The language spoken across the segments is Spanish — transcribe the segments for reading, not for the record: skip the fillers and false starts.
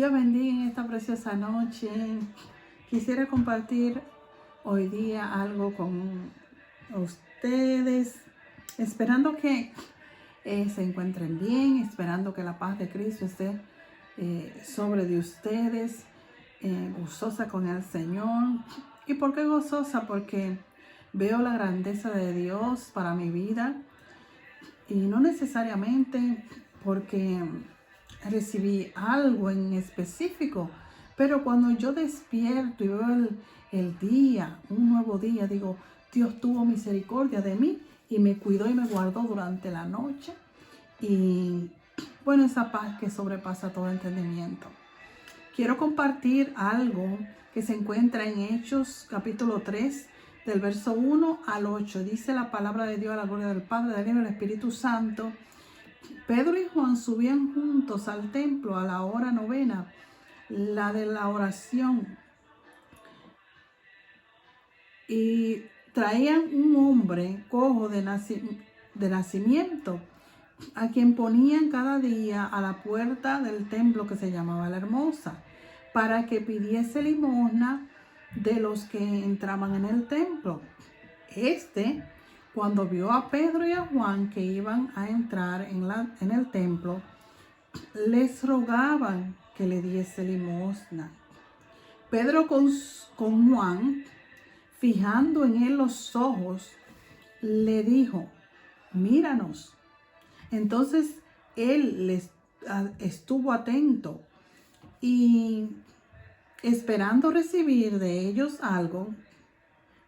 Dios bendiga en esta preciosa noche. Quisiera compartir hoy día algo con ustedes, esperando que se encuentren bien, esperando que la paz de Cristo esté sobre de ustedes, gozosa con el Señor. ¿Y por qué gozosa? Porque veo la grandeza de Dios para mi vida y no necesariamente porque recibí algo en específico, pero cuando yo despierto y veo el día, un nuevo día, digo, Dios tuvo misericordia de mí y me cuidó y me guardó durante la noche. Y bueno, esa paz que sobrepasa todo entendimiento. Quiero compartir algo que se encuentra en Hechos capítulo 3, del verso 1 al 8. Dice la palabra de Dios a la gloria del Padre, del Hijo y del Espíritu Santo. Pedro y Juan subían juntos al templo a la hora novena, la de la oración, y traían un hombre cojo de nacimiento, a quien ponían cada día a la puerta del templo que se llamaba La Hermosa, para que pidiese limosna de los que entraban en el templo. Cuando vio a Pedro y a Juan que iban a entrar en el templo, les rogaban que le diese limosna. Pedro con Juan, fijando en él los ojos, le dijo, míranos. Entonces él estuvo atento y esperando recibir de ellos algo.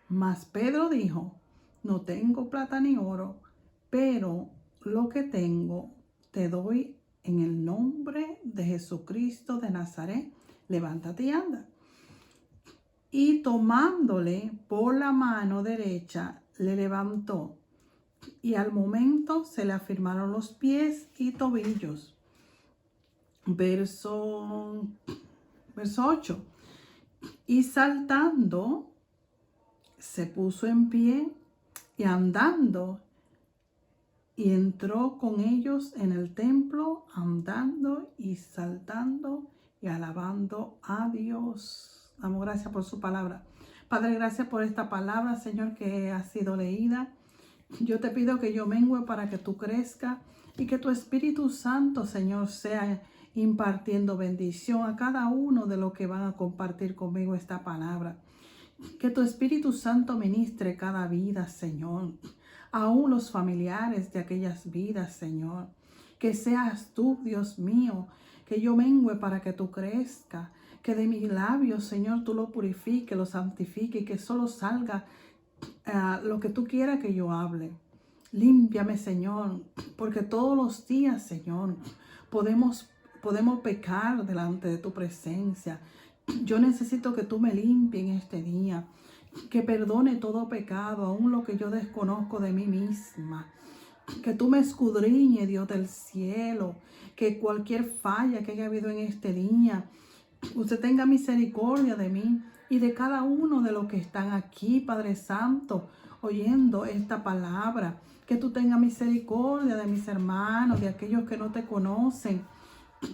Mas Pedro dijo, no tengo plata ni oro, pero lo que tengo te doy. En el nombre de Jesucristo de Nazaret, levántate y anda. Y tomándole por la mano derecha, le levantó. Y al momento se le afirmaron los pies y tobillos. Verso 8. Y saltando, se puso en pie y andando, y entró con ellos en el templo, andando y saltando y alabando a Dios. Damos gracias por su palabra. Padre, gracias por esta palabra, Señor, que ha sido leída. Yo te pido que yo mengüe para que tú crezcas y que tu Espíritu Santo, Señor, sea impartiendo bendición a cada uno de los que van a compartir conmigo esta palabra. Que tu Espíritu Santo ministre cada vida, Señor. Aún los familiares de aquellas vidas, Señor. Que seas tú, Dios mío, que yo mengüe para que tú crezcas. Que de mis labios, Señor, tú lo purifiques, lo santifiques y que solo salga lo que tú quieras que yo hable. Límpiame, Señor, porque todos los días, Señor, podemos pecar delante de tu presencia. Yo necesito que tú me limpies en este día, que perdone todo pecado, aún lo que yo desconozco de mí misma. Que tú me escudriñes, Dios del cielo, que cualquier falla que haya habido en este día, usted tenga misericordia de mí y de cada uno de los que están aquí, Padre Santo, oyendo esta palabra. Que tú tengas misericordia de mis hermanos, de aquellos que no te conocen.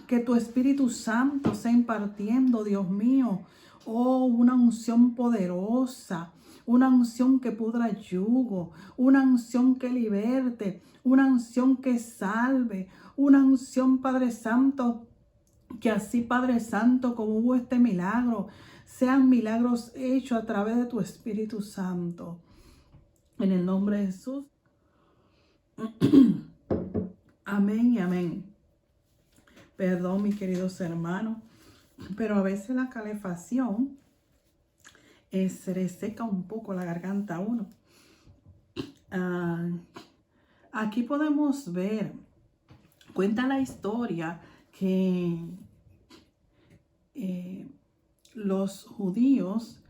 Que tu Espíritu Santo sea impartiendo, Dios mío, una unción poderosa, una unción que pudra yugo, una unción que liberte, una unción que salve, una unción, Padre Santo, que así, Padre Santo, como hubo este milagro, sean milagros hechos a través de tu Espíritu Santo. En el nombre de Jesús. Amén y amén. Perdón, mis queridos hermanos, pero a veces la calefacción se le seca un poco la garganta a uno. Aquí podemos ver, cuenta la historia que los judíos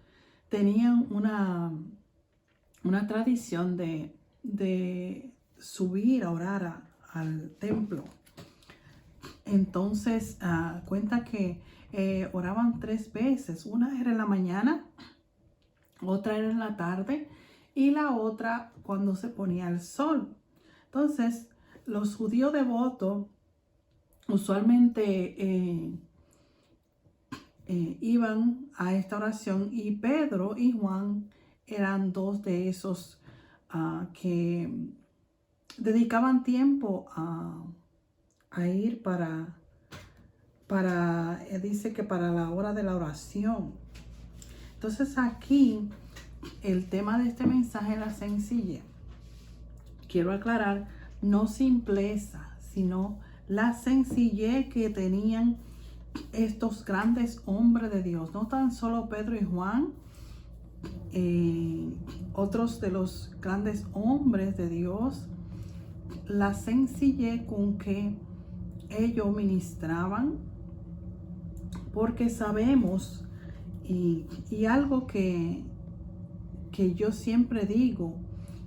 tenían una tradición de subir a orar al templo. Entonces cuenta que oraban 3 veces. Una era en la mañana, otra era en la tarde y la otra cuando se ponía el sol. Entonces los judíos devotos usualmente iban a esta oración, y Pedro y Juan eran dos de esos que dedicaban tiempo a ir dice que para la hora de la oración. Entonces aquí el tema de este mensaje es la sencillez. Quiero aclarar, no simpleza, sino la sencillez que tenían estos grandes hombres de Dios. No tan solo Pedro y Juan, otros de los grandes hombres de Dios, la sencillez con que ellos ministraban, porque sabemos, y algo que yo siempre digo,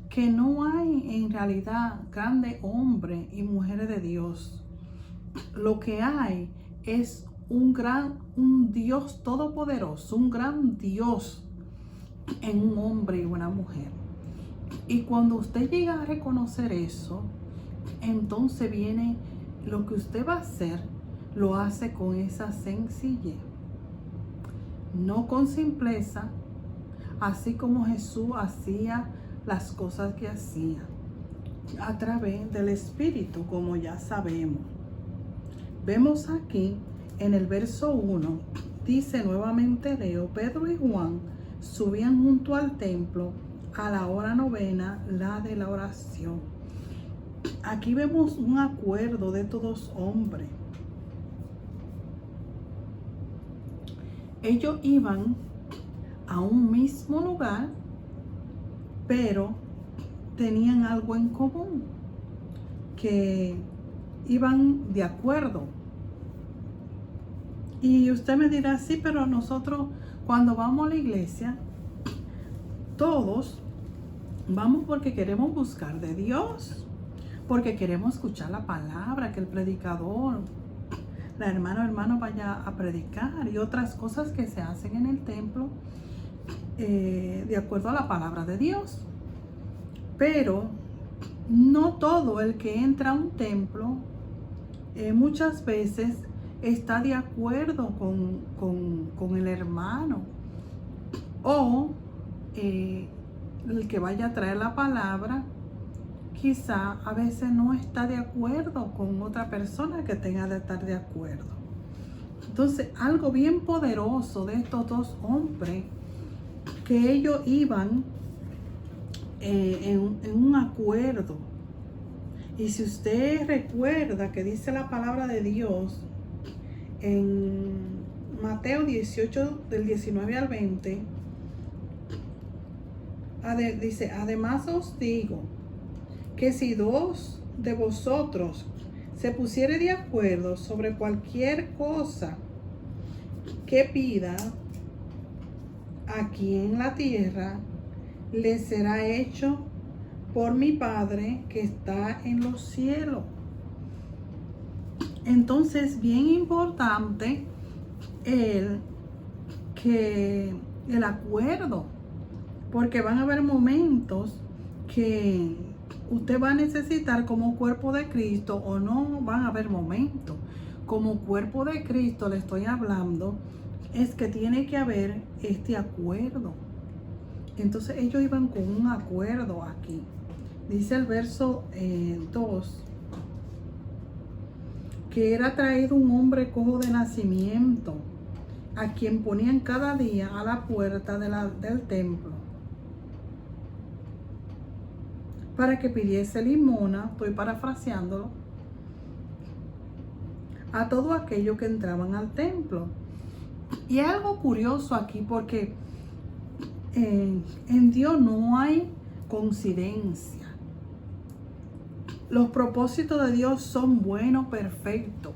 que no hay en realidad grandes hombres y mujeres de Dios. Lo que hay es un Dios todopoderoso, un gran Dios en un hombre y una mujer. Y cuando usted llega a reconocer eso, entonces viene lo que usted va a hacer, lo hace con esa sencillez, no con simpleza, así como Jesús hacía las cosas que hacía, a través del Espíritu, como ya sabemos. Vemos aquí en el verso 1, dice nuevamente, leo: Pedro y Juan subían junto al templo a la hora novena, la de la oración. Aquí vemos un acuerdo de estos dos hombres. Ellos iban a un mismo lugar, pero tenían algo en común, que iban de acuerdo. Y usted me dirá, sí, pero nosotros cuando vamos a la iglesia, todos vamos porque queremos buscar de Dios, porque queremos escuchar la palabra, que el predicador, la hermano vaya a predicar, y otras cosas que se hacen en el templo de acuerdo a la palabra de Dios. Pero no todo el que entra a un templo muchas veces está de acuerdo con el hermano, o el que vaya a traer la palabra quizá a veces no está de acuerdo con otra persona que tenga de estar de acuerdo. Entonces, algo bien poderoso de estos dos hombres, que ellos iban en un acuerdo. Y si usted recuerda que dice la palabra de Dios en Mateo 18, del 19 al 20, dice: además os digo que si dos de vosotros se pusiere de acuerdo sobre cualquier cosa que pida aquí en la tierra, le será hecho por mi Padre que está en los cielos. Entonces, bien importante el acuerdo, porque van a haber momentos que usted va a necesitar como cuerpo de Cristo, o no van a haber momentos. Como cuerpo de Cristo le estoy hablando, es que tiene que haber este acuerdo. Entonces ellos iban con un acuerdo aquí. Dice el verso 2, que era traído un hombre cojo de nacimiento, a quien ponían cada día a la puerta del templo, para que pidiese limosna, estoy parafraseándolo, a todo aquello que entraban al templo. Y hay algo curioso aquí, porque en Dios no hay coincidencia. Los propósitos de Dios son buenos, perfectos,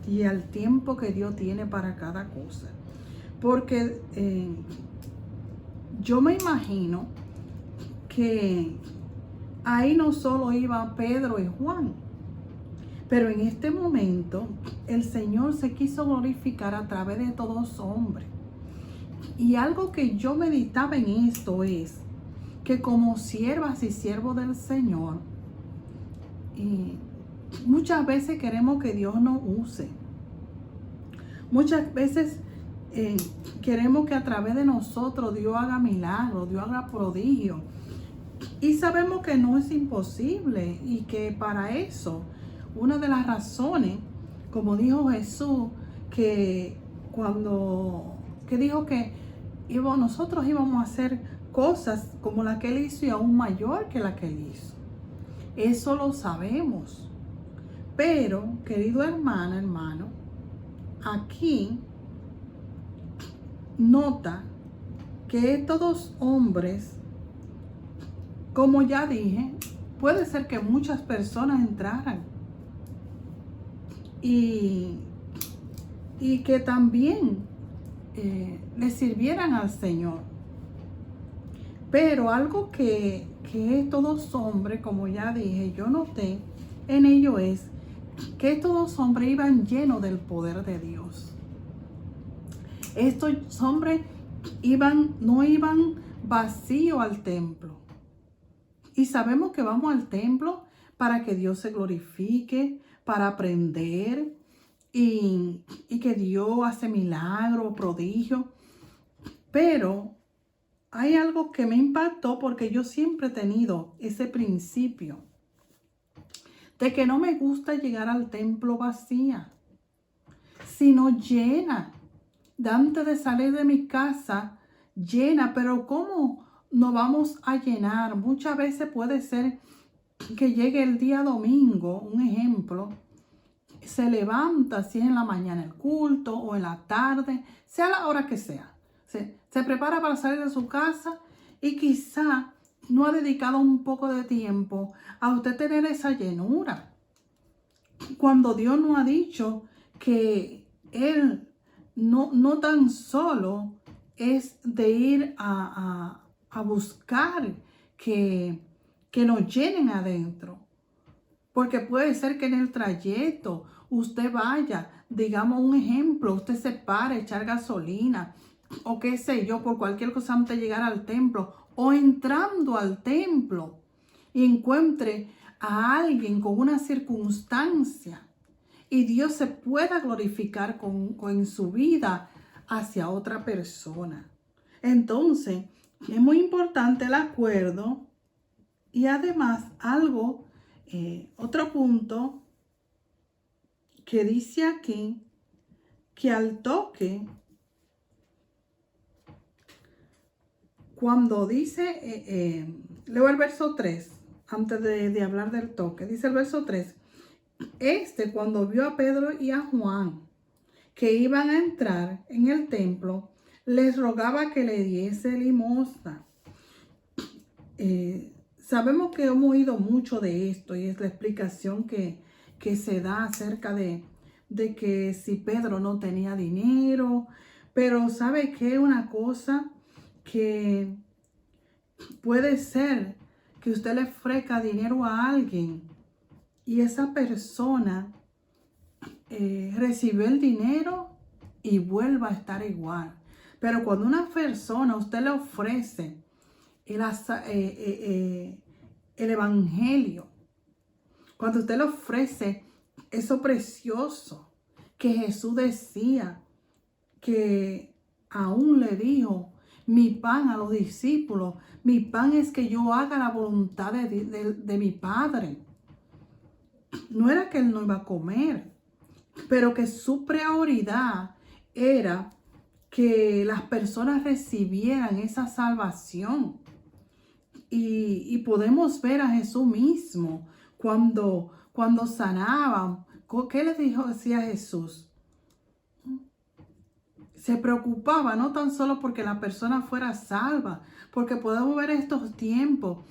y al tiempo que Dios tiene para cada cosa. Porque yo me imagino que ahí no solo iba Pedro y Juan, pero en este momento el Señor se quiso glorificar a través de todos los hombres. Y algo que yo meditaba en esto es que como siervas y siervos del Señor, muchas veces queremos que Dios nos use. Muchas veces queremos que a través de nosotros Dios haga milagros, Dios haga prodigios. Y sabemos que no es imposible y que para eso, una de las razones, como dijo Jesús, que dijo que nosotros íbamos a hacer cosas como la que Él hizo y aún mayor que la que Él hizo. Eso lo sabemos. Pero, querido hermano, aquí nota que estos dos hombres, como ya dije, puede ser que muchas personas entraran y que también le sirvieran al Señor. Pero algo que estos dos hombres, como ya dije, yo noté en ello es que estos dos hombres iban llenos del poder de Dios. Estos hombres no iban vacíos al templo. Y sabemos que vamos al templo para que Dios se glorifique, para aprender y que Dios hace milagros, prodigios. Pero hay algo que me impactó porque yo siempre he tenido ese principio de que no me gusta llegar al templo vacía, sino llena. Antes de salir de mi casa, llena. Pero ¿cómo nos vamos a llenar? Muchas veces puede ser que llegue el día domingo, un ejemplo, se levanta, si es en la mañana el culto o en la tarde, sea la hora que sea. Se prepara para salir de su casa y quizá no ha dedicado un poco de tiempo a usted tener esa llenura. Cuando Dios nos ha dicho que Él no tan solo es de ir a buscar que nos llenen adentro. Porque puede ser que en el trayecto usted vaya, digamos un ejemplo, usted se pare a echar gasolina o qué sé yo, por cualquier cosa antes de llegar al templo o entrando al templo y encuentre a alguien con una circunstancia y Dios se pueda glorificar en su vida hacia otra persona. Entonces, es muy importante el acuerdo y además otro punto que dice aquí, que al toque, cuando dice, leo el verso 3, antes de hablar del toque, dice el verso 3, cuando vio a Pedro y a Juan que iban a entrar en el templo, les rogaba que le diese limosna. Sabemos que hemos oído mucho de esto y es la explicación que se da acerca de que si Pedro no tenía dinero, pero ¿sabe qué? Una cosa que puede ser que usted le ofrezca dinero a alguien y esa persona recibió el dinero y vuelva a estar igual. Pero cuando una persona usted le ofrece el evangelio, cuando usted le ofrece eso precioso que Jesús decía, que aún le dijo, mi pan a los discípulos, mi pan es que yo haga la voluntad de mi Padre. No era que él no iba a comer, pero que su prioridad era que las personas recibieran esa salvación. Y podemos ver a Jesús mismo cuando sanaban. ¿Qué les decía Jesús? Se preocupaba no tan solo porque la persona fuera salva, porque podemos ver estos tiempos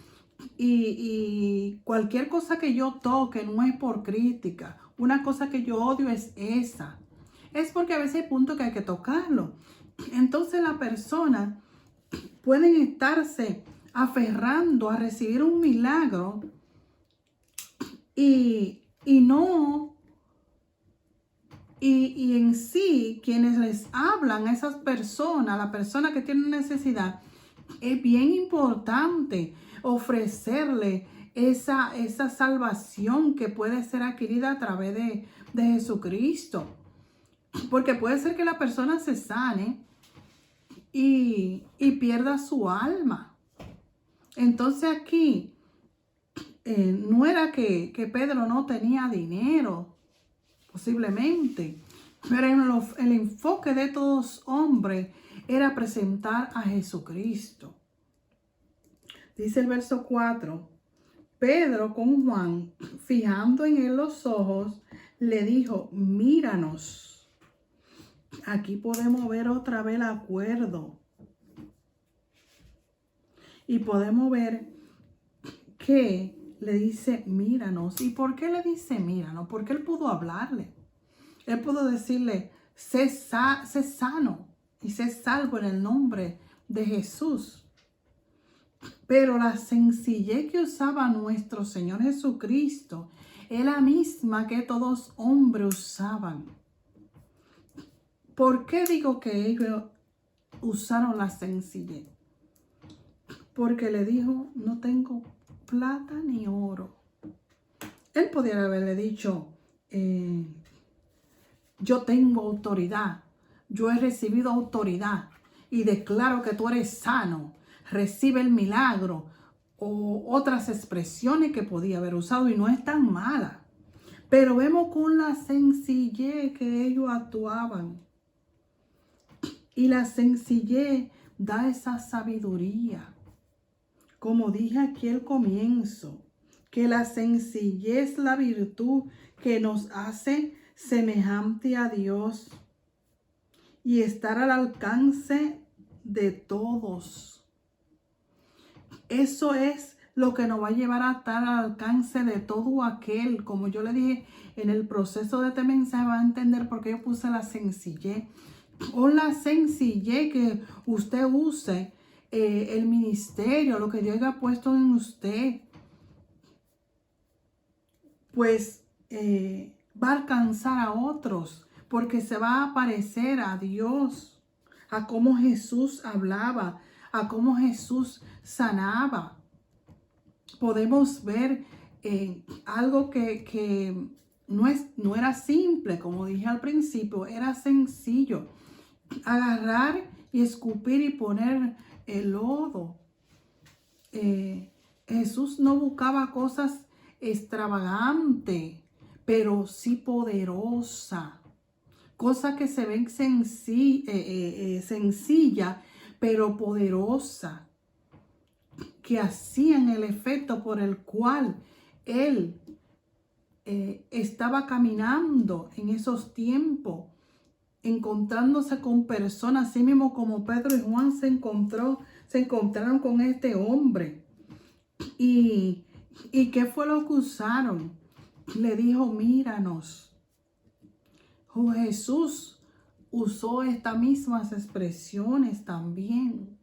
y cualquier cosa que yo toque no es por crítica. Una cosa que yo odio es esa. Es porque a veces hay puntos que hay que tocarlo. Entonces la persona pueden estarse aferrando a recibir un milagro y en sí quienes les hablan a esas personas, la persona que tiene necesidad, es bien importante ofrecerle esa salvación que puede ser adquirida a través de Jesucristo. Porque puede ser que la persona se sane y pierda su alma. Entonces aquí no era que Pedro no tenía dinero, posiblemente, pero el enfoque de todos hombres era presentar a Jesucristo. Dice el verso 4, Pedro con Juan, fijando en él los ojos, le dijo, míranos. Aquí podemos ver otra vez el acuerdo. Y podemos ver que le dice, míranos. ¿Y por qué le dice, míranos? Porque él pudo hablarle. Él pudo decirle, sé sano y sé salvo en el nombre de Jesús. Pero la sencillez que usaba nuestro Señor Jesucristo es la misma que todos hombres usaban. ¿Por qué digo que ellos usaron la sencillez? Porque le dijo, no tengo plata ni oro. Él podría haberle dicho, yo tengo autoridad, yo he recibido autoridad y declaro que tú eres sano, recibe el milagro, o otras expresiones que podía haber usado y no es tan mala. Pero vemos con la sencillez que ellos actuaban. Y la sencillez da esa sabiduría. Como dije aquí al comienzo, que la sencillez es la virtud que nos hace semejante a Dios y estar al alcance de todos. Eso es lo que nos va a llevar a estar al alcance de todo aquel. Como yo le dije, en el proceso de este mensaje va a entender por qué yo puse la sencillez. O la sencillez que usted use el ministerio, lo que Dios haya puesto en usted, pues va a alcanzar a otros, porque se va a parecer a Dios, a cómo Jesús hablaba, a cómo Jesús sanaba. Podemos ver algo que no era simple, como dije al principio, era sencillo. Agarrar y escupir y poner el lodo. Jesús no buscaba cosas extravagantes, pero sí poderosa. Cosas que se ven sencilla, pero poderosa. Que hacían el efecto por el cual él estaba caminando en esos tiempos, encontrándose con personas, así mismo como Pedro y Juan se encontraron con este hombre. ¿Y qué fue lo que usaron? Le dijo, míranos. Jesús usó estas mismas expresiones también.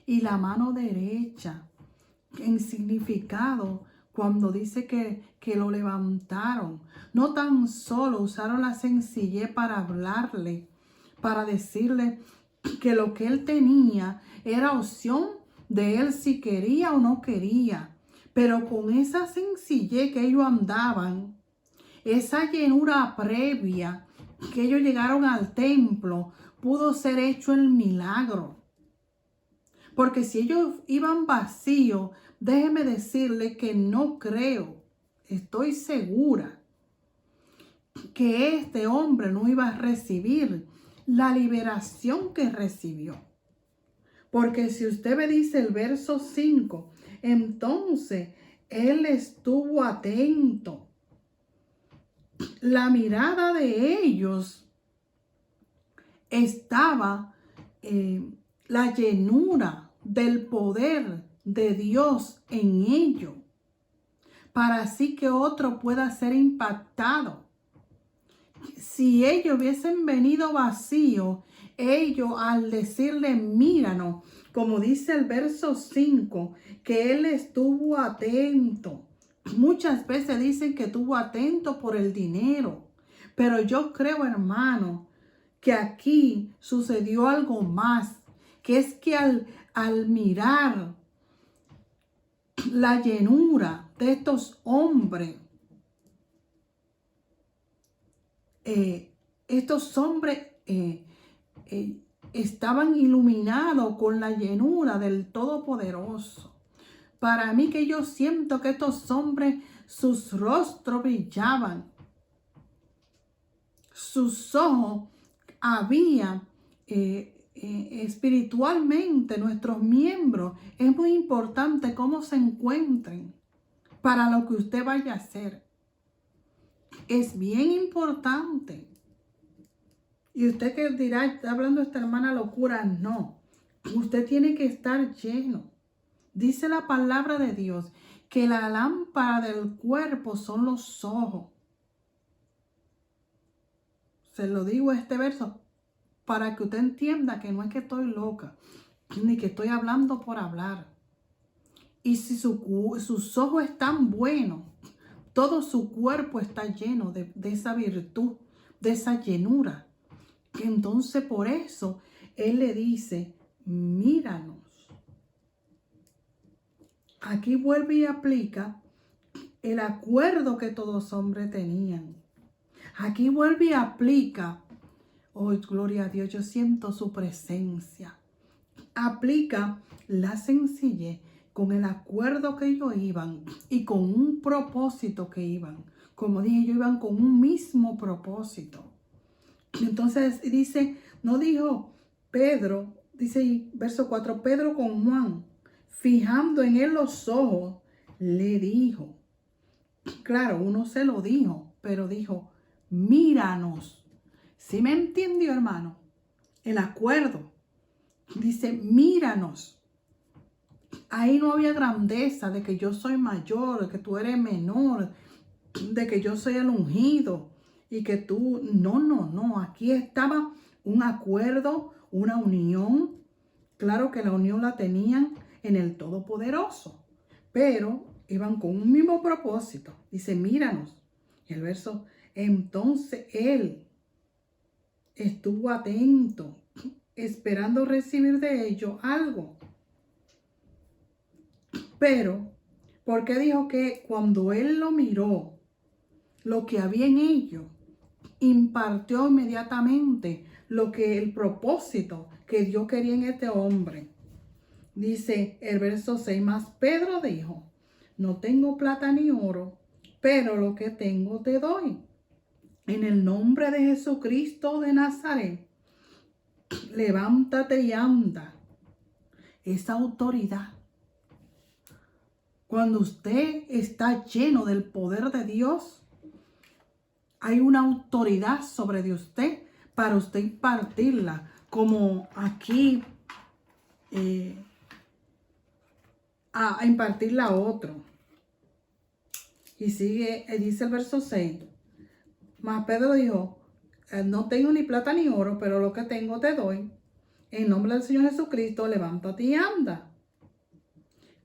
Y la mano derecha, en significado, cuando dice que lo levantaron, no tan solo usaron la sencillez para hablarle, para decirle que lo que él tenía era opción de él si quería o no quería, pero con esa sencillez que ellos andaban, esa llenura previa que ellos llegaron al templo, pudo ser hecho el milagro. Porque si ellos iban vacíos, déjeme decirle que no creo, estoy segura que este hombre no iba a recibir la liberación que recibió. Porque si usted me dice el verso 5, entonces él estuvo atento. La mirada de ellos estaba la llenura del poder de Dios en ellos, para así que otro pueda ser impactado. Si ellos hubiesen venido vacíos, ellos al decirle míranos, como dice el verso 5, que él estuvo atento. Muchas veces dicen que estuvo atento por el dinero, pero yo creo, hermano, que aquí sucedió algo más, que es que al mirar la llenura de estos hombres, estos hombres estaban iluminados con la llenura del Todopoderoso. Para mí que yo siento que estos hombres, sus rostros brillaban, sus ojos habían espiritualmente, nuestros miembros, es muy importante cómo se encuentren para lo que usted vaya a hacer. Es bien importante. Y usted que dirá, está hablando esta hermana locura. No, usted tiene que estar lleno. Dice la palabra de Dios que la lámpara del cuerpo son los ojos. Se lo digo este verso para que usted entienda que no es que estoy loca, ni que estoy hablando por hablar. Y si sus ojos están buenos, todo su cuerpo está lleno de esa virtud, de esa llenura. Entonces por eso Él le dice, míranos. Aquí vuelve y aplica el acuerdo que todos hombres tenían. Aquí vuelve y aplica, oh gloria a Dios, yo siento su presencia. Aplica la sencillez con el acuerdo que ellos iban y con un propósito que iban. Como dije, ellos iban con un mismo propósito. Entonces dice, no dijo Pedro, dice ahí, verso 4, Pedro con Juan, fijando en él los ojos, le dijo. Claro, uno se lo dijo, pero dijo, míranos. ¿Sí me entendió, hermano? El acuerdo. Dice, míranos. Ahí no había grandeza de que yo soy mayor, de que tú eres menor, de que yo soy el ungido y que tú... No. Aquí estaba un acuerdo, una unión. Claro que la unión la tenían en el Todopoderoso, pero iban con un mismo propósito. Dice, míranos. Y el verso, entonces él estuvo atento, esperando recibir de ellos algo. Pero, ¿por qué dijo que cuando él lo miró, lo que había en ellos, impartió inmediatamente lo que el propósito que Dios quería en este hombre? Dice el verso 6, más Pedro dijo, no tengo plata ni oro, pero lo que tengo te doy. En el nombre de Jesucristo de Nazaret, levántate y anda. Esa autoridad. Cuando usted está lleno del poder de Dios, hay una autoridad sobre de usted para usted impartirla, como aquí a impartirla a otro. Y sigue, dice el verso 6. Mas Pedro dijo, no tengo ni plata ni oro, pero lo que tengo te doy. En nombre del Señor Jesucristo, levántate y anda.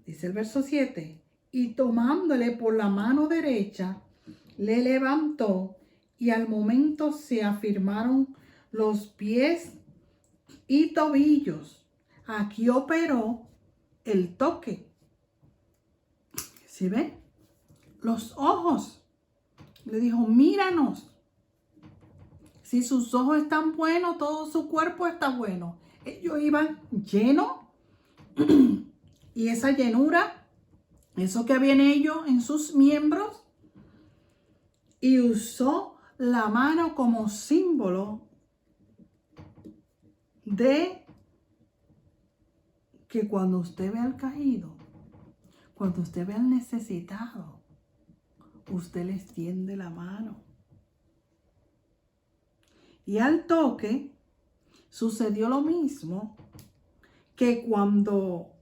Dice el verso 7. Y tomándole por la mano derecha, le levantó y al momento se afirmaron los pies y tobillos. Aquí operó el toque. ¿Sí ven? Los ojos. Le dijo, míranos. Si sus ojos están buenos, todo su cuerpo está bueno. Ellos iban llenos y esa llenura, eso que había en ellos, en sus miembros, y usó la mano como símbolo de que cuando usted ve al caído, cuando usted ve al necesitado, usted le extiende la mano. Y al toque sucedió lo mismo que cuando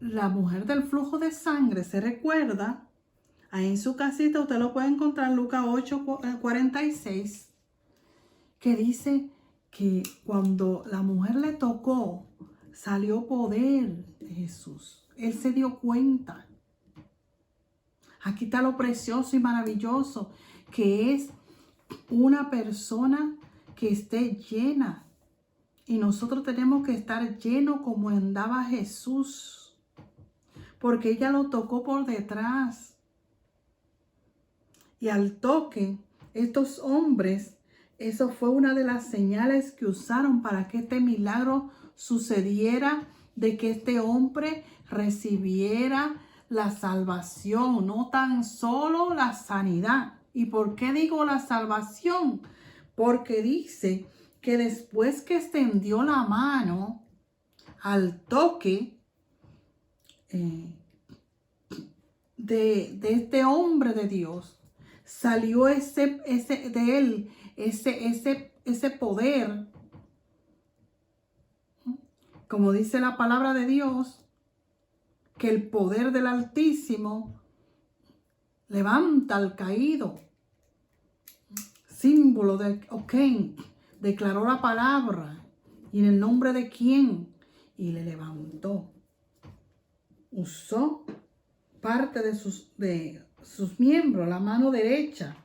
la mujer del flujo de sangre se recuerda, ahí en su casita usted lo puede encontrar en Lucas 8:46, que dice que cuando la mujer le tocó, salió poder de Jesús. Él se dio cuenta. Aquí está lo precioso y maravilloso, que es una persona que esté llena. Y nosotros tenemos que estar llenos como andaba Jesús, porque ella lo tocó por detrás. Y al toque, estos hombres Eso fue una de las señales que usaron para que este milagro sucediera, de que este hombre recibiera la salvación, no tan solo la sanidad. ¿Y por qué digo la salvación? Porque dice que después que extendió la mano al toque de este hombre de Dios, salió de él ese poder, como dice la palabra de Dios, que el poder del Altísimo levanta al caído. Símbolo de, declaró la palabra, y en el nombre de quién, y le levantó. Usó parte de sus miembros, la mano derecha.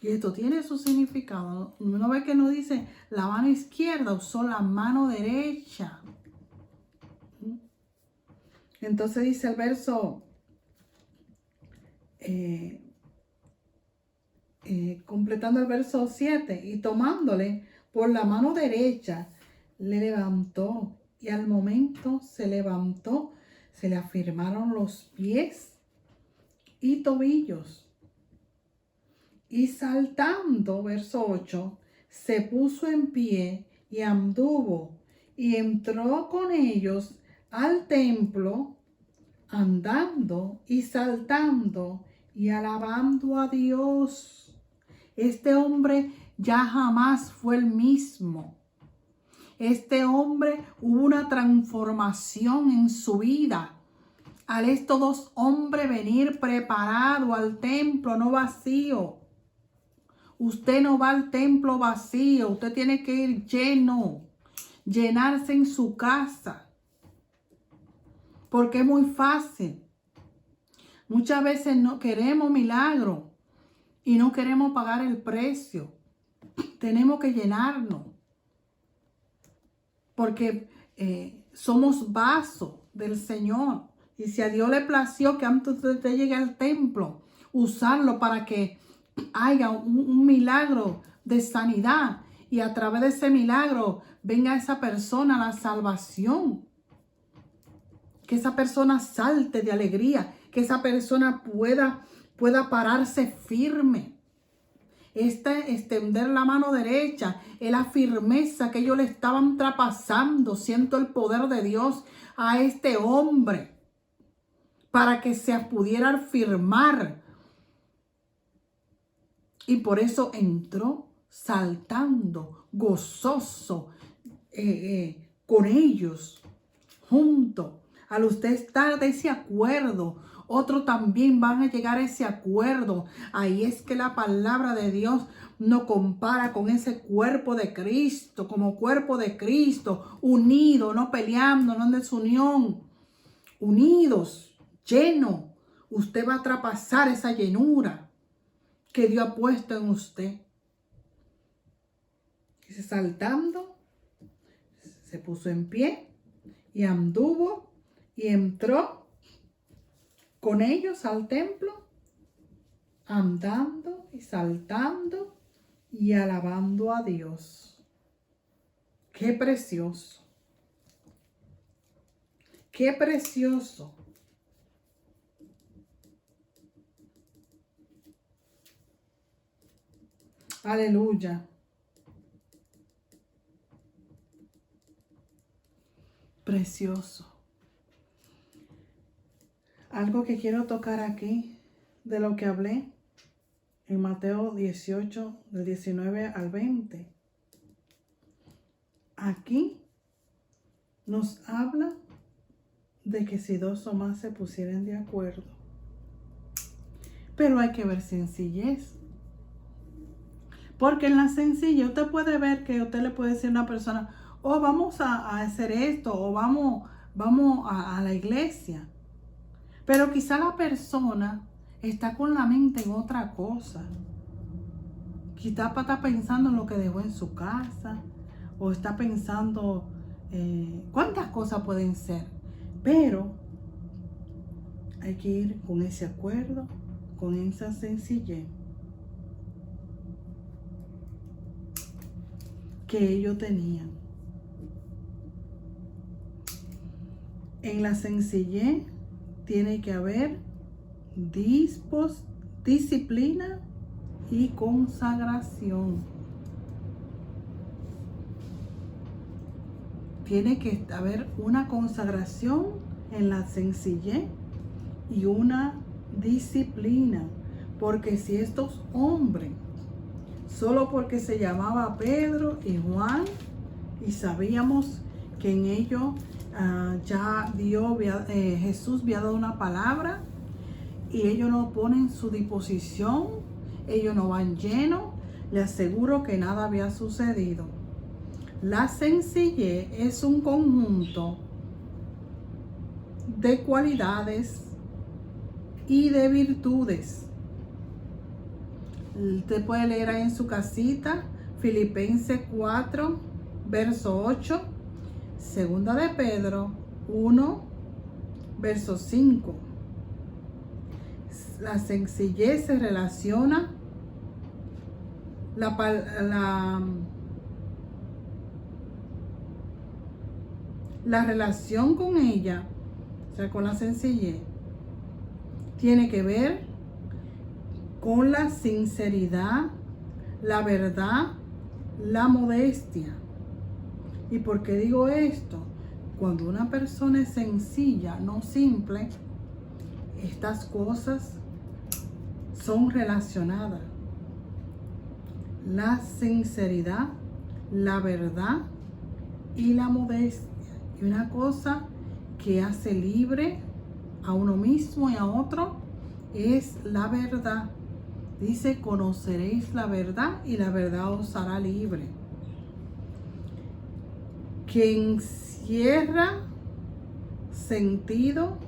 Y esto tiene su significado. Uno ve que no dice la mano izquierda, usó la mano derecha. Entonces dice el verso, completando el verso 7, y tomándole por la mano derecha, le levantó. Y al momento se levantó, se le afirmaron los pies y tobillos. Y saltando, verso 8, se puso en pie y anduvo y entró con ellos al templo, andando y saltando y alabando a Dios. Este hombre ya jamás fue el mismo. Este hombre hubo una transformación en su vida. Al estos dos hombres venir preparado al templo, no vacío. Usted no va al templo vacío, usted tiene que ir lleno, llenarse en su casa. Porque es muy fácil. Muchas veces no queremos milagro y no queremos pagar el precio. Tenemos que llenarnos. Porque somos vasos del Señor. Y si a Dios le plació que antes de usted llegue al templo, usarlo para que haya un milagro de sanidad. Y a través de ese milagro venga a esa persona la salvación. Que esa persona salte de alegría. Que esa persona pueda pararse firme. Extender la mano derecha es la firmeza que ellos le estaban traspasando. Siento el poder de Dios a este hombre para que se pudiera afirmar. Y por eso entró saltando, gozoso, con ellos, junto. Al usted estar de ese acuerdo, otros también van a llegar a ese acuerdo. Ahí es que la palabra de Dios nos compara con ese cuerpo de Cristo, como cuerpo de Cristo, unido, no peleando, no en desunión, unidos, lleno. Usted va a traspasar esa llenura que Dios ha puesto en usted. Dice, saltando, se puso en pie y anduvo y entró con ellos al templo, andando y saltando y alabando a Dios. ¡Qué precioso! ¡Qué precioso! Aleluya. Precioso. Algo que quiero tocar aquí de lo que hablé en Mateo 18, del 19 al 20. Aquí nos habla de que si dos o más se pusieran de acuerdo. Pero hay que ver sencillez. Porque en la sencillez usted puede ver que usted le puede decir a una persona, oh, vamos a hacer esto, o vamos a la iglesia. Pero quizá la persona está con la mente en otra cosa. Quizá está pensando en lo que dejó en su casa, o está pensando cuántas cosas pueden ser. Pero hay que ir con ese acuerdo, con esa sencillez. que ellos tenían. En la sencillez tiene que haber disciplina y consagración. Tiene que haber una consagración en la sencillez y una disciplina. Porque si estos hombres, solo porque se llamaba Pedro y Juan, y sabíamos que en ellos Jesús había dado una palabra, y ellos no ponen su disposición, ellos no van llenos, les aseguro que nada había sucedido. La sencillez es un conjunto de cualidades y de virtudes. Usted puede leer ahí en su casita Filipenses 4, verso 8, Segunda de Pedro 1, verso 5. La sencillez se relaciona la relación con ella, o sea, con la sencillez, tiene que ver con la sinceridad, la verdad, la modestia. ¿Y por qué digo esto? Cuando una persona es sencilla, no simple, estas cosas son relacionadas. La sinceridad, la verdad y la modestia. Y una cosa que hace libre a uno mismo y a otro es la verdad. Dice, conoceréis la verdad y la verdad os hará libre. Que encierra sentido,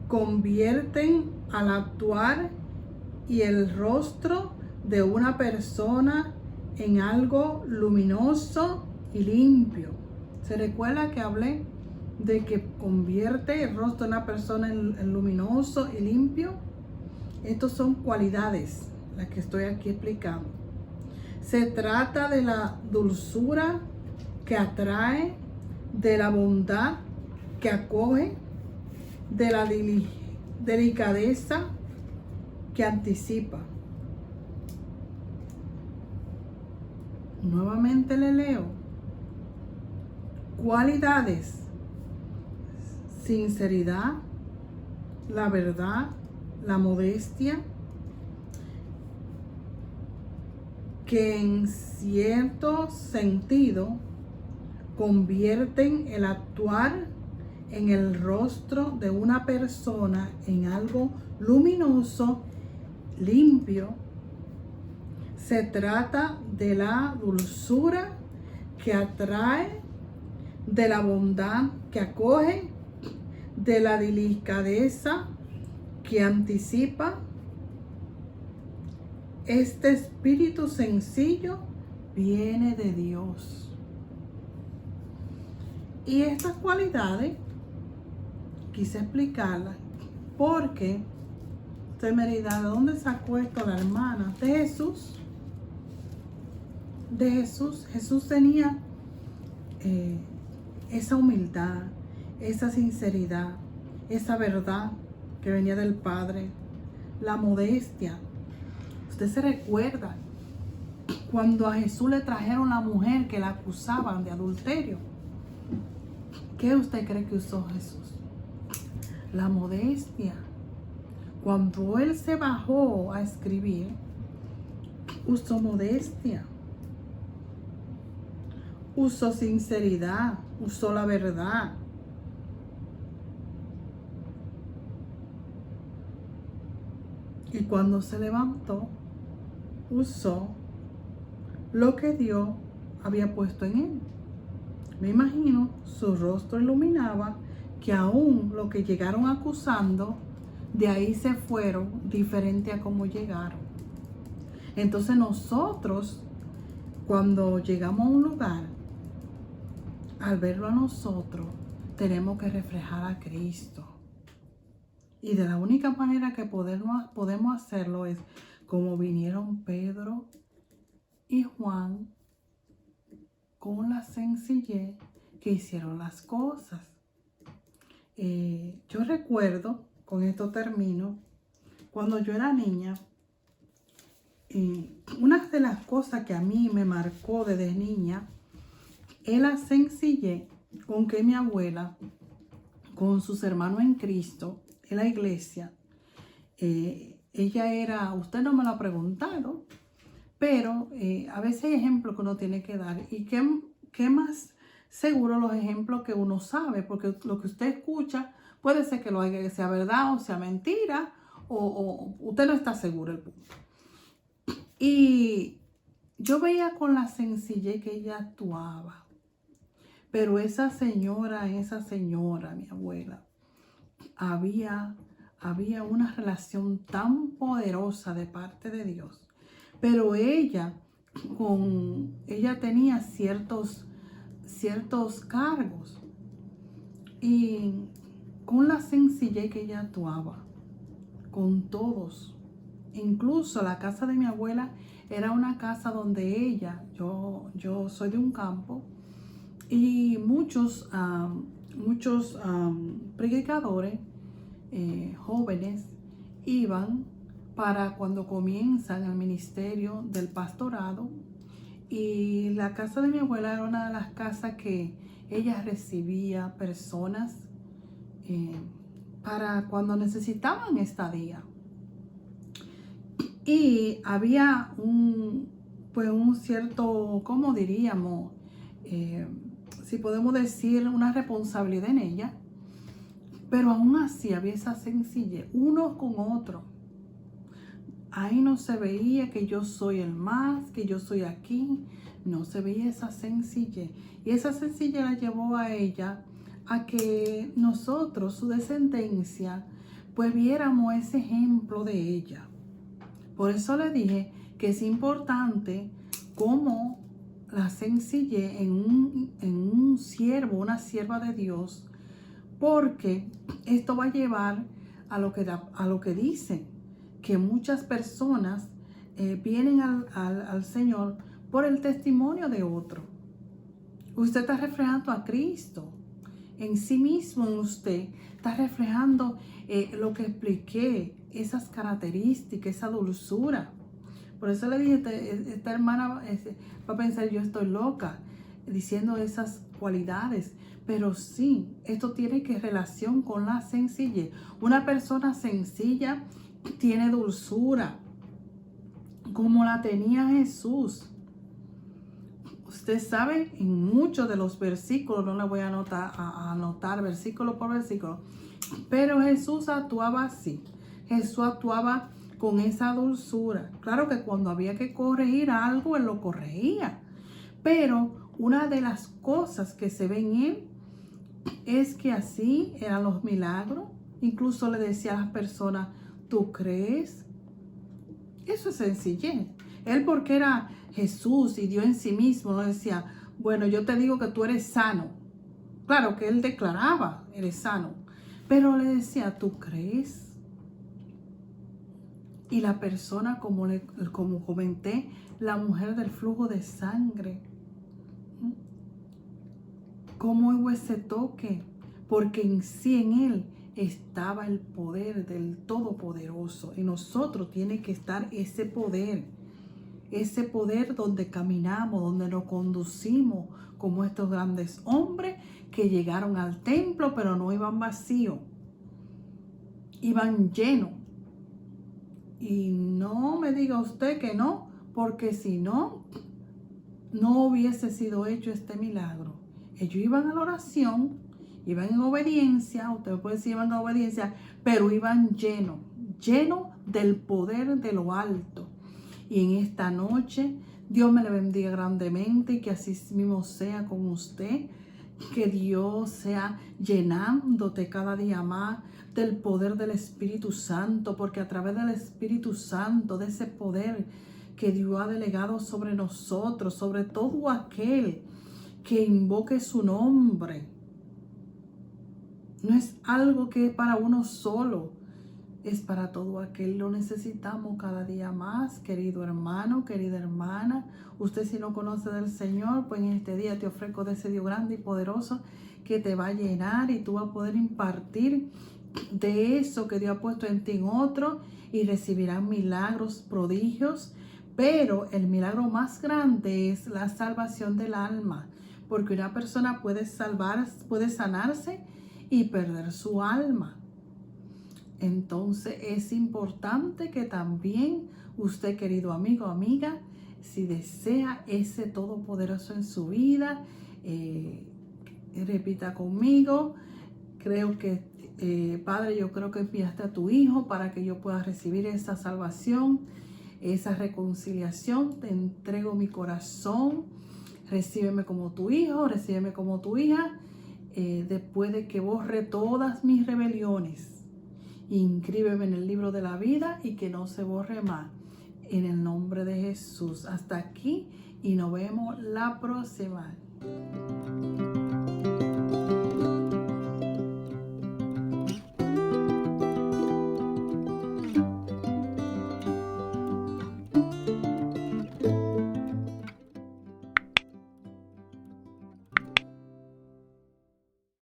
convierten al actuar y el rostro de una persona en algo luminoso y limpio. ¿Se recuerda que hablé de que convierte el rostro de una persona en luminoso y limpio? Estas son cualidades, las que estoy aquí explicando. Se trata de la dulzura que atrae, de la bondad que acoge, de la delicadeza que anticipa. Nuevamente le leo. Cualidades: sinceridad, la verdad, la modestia, que en cierto sentido convierten el actuar en el rostro de una persona en algo luminoso, limpio. Se trata de la dulzura que atrae, de la bondad que acoge, de la delicadeza que anticipa. Este espíritu sencillo viene de Dios. Y estas cualidades quise explicarlas porque usted me dirá, ¿de dónde sacó esto la hermana? De Jesús. De Jesús. Jesús tenía esa humildad, esa sinceridad, esa verdad que venía del Padre, la modestia. Usted se recuerda cuando a Jesús le trajeron la mujer que la acusaban de adulterio. ¿Qué usted cree que usó Jesús? La modestia. Cuando él se bajó a escribir, usó modestia, usó sinceridad, usó la verdad. Y cuando se levantó, usó lo que Dios había puesto en él. Me imagino, su rostro iluminaba, que aún lo que llegaron acusando, de ahí se fueron diferente a como llegaron. Entonces nosotros, cuando llegamos a un lugar, al verlo a nosotros, tenemos que reflejar a Cristo. Y de la única manera que podemos hacerlo es como vinieron Pedro y Juan con la sencillez que hicieron las cosas. Yo recuerdo, con esto termino, cuando yo era niña, una de las cosas que a mí me marcó desde niña es la sencillez con que mi abuela, con sus hermanos en Cristo, en la iglesia, ella era, usted no me lo ha preguntado, pero a veces hay ejemplos que uno tiene que dar. ¿Y qué más seguro los ejemplos que uno sabe? Porque lo que usted escucha puede ser que que sea verdad o sea mentira, o usted no está seguro el punto. Y yo veía con la sencillez que ella actuaba. Pero esa señora, mi abuela, había una relación tan poderosa de parte de Dios. Pero ella tenía ciertos cargos. Y con la sencillez que ella actuaba, con todos. Incluso la casa de mi abuela era una casa donde yo soy de un campo, y muchos predicadores jóvenes iban para cuando comienzan el ministerio del pastorado, y la casa de mi abuela era una de las casas que ella recibía personas para cuando necesitaban estadía. Y había un cierto, ¿cómo diríamos? Si podemos decir, una responsabilidad en ella, pero aún así había esa sencillez, uno con otro. Ahí no se veía que yo soy el más, que yo soy aquí, no se veía esa sencillez. Y esa sencillez la llevó a ella a que nosotros, su descendencia, pues viéramos ese ejemplo de ella. Por eso le dije que es importante cómo la sencillez en un siervo, una sierva de Dios, porque esto va a llevar a lo que dicen, que muchas personas vienen al Señor por el testimonio de otro. Usted está reflejando a Cristo en sí mismo, en usted está reflejando lo que expliqué, esas características, esa dulzura. Por eso le dije, esta hermana va a pensar, yo estoy loca, diciendo esas cualidades. Pero sí, esto tiene que relación con la sencillez. Una persona sencilla tiene dulzura, como la tenía Jesús. Usted sabe, en muchos de los versículos, no le voy a anotar versículo por versículo, pero Jesús actuaba así. Jesús actuaba con esa dulzura. Claro que cuando había que corregir algo, Él lo corregía. Pero una de las cosas que se ve en Él es que así eran los milagros. Incluso le decía a las personas, ¿tú crees? Eso es sencillez. Él, porque era Jesús y Dios en sí mismo, no decía, bueno, yo te digo que tú eres sano. Claro que Él declaraba, eres sano. Pero le decía, ¿tú crees? Y la persona, como comenté, la mujer del flujo de sangre, ¿cómo hubo ese toque? Porque en sí, en Él, estaba el poder del Todopoderoso. En nosotros tiene que estar ese poder donde caminamos, donde nos conducimos, como estos grandes hombres que llegaron al templo, pero no iban vacíos, iban llenos. Y no me diga usted que no, porque si no, no hubiese sido hecho este milagro. Ellos iban a la oración, iban en obediencia, usted puede decir iban en obediencia, pero iban llenos del poder de lo alto. Y en esta noche, Dios me le bendiga grandemente y que así mismo sea con usted. Que Dios sea llenándote cada día más del poder del Espíritu Santo, porque a través del Espíritu Santo, de ese poder que Dios ha delegado sobre nosotros, sobre todo aquel que invoque su nombre, no es algo que es para uno solo. es para todo aquel. Lo necesitamos cada día más, querido hermano, querida hermana. Usted, si no conoce del Señor, pues en este día te ofrezco de ese Dios grande y poderoso que te va a llenar y tú vas a poder impartir de eso que Dios ha puesto en ti en otro y recibirán milagros, prodigios. Pero el milagro más grande es la salvación del alma, porque una persona puede sanarse y perder su alma. Entonces es importante que también usted, querido amigo o amiga, si desea ese todopoderoso en su vida, repita conmigo: creo que, Padre, yo creo que enviaste a tu Hijo para que yo pueda recibir esa salvación, esa reconciliación. Te entrego mi corazón, recíbeme como tu hijo, recíbeme como tu hija, después de que borre todas mis rebeliones. Inscríbeme en el libro de la vida y que no se borre más. En el nombre de Jesús. Hasta aquí y nos vemos la próxima.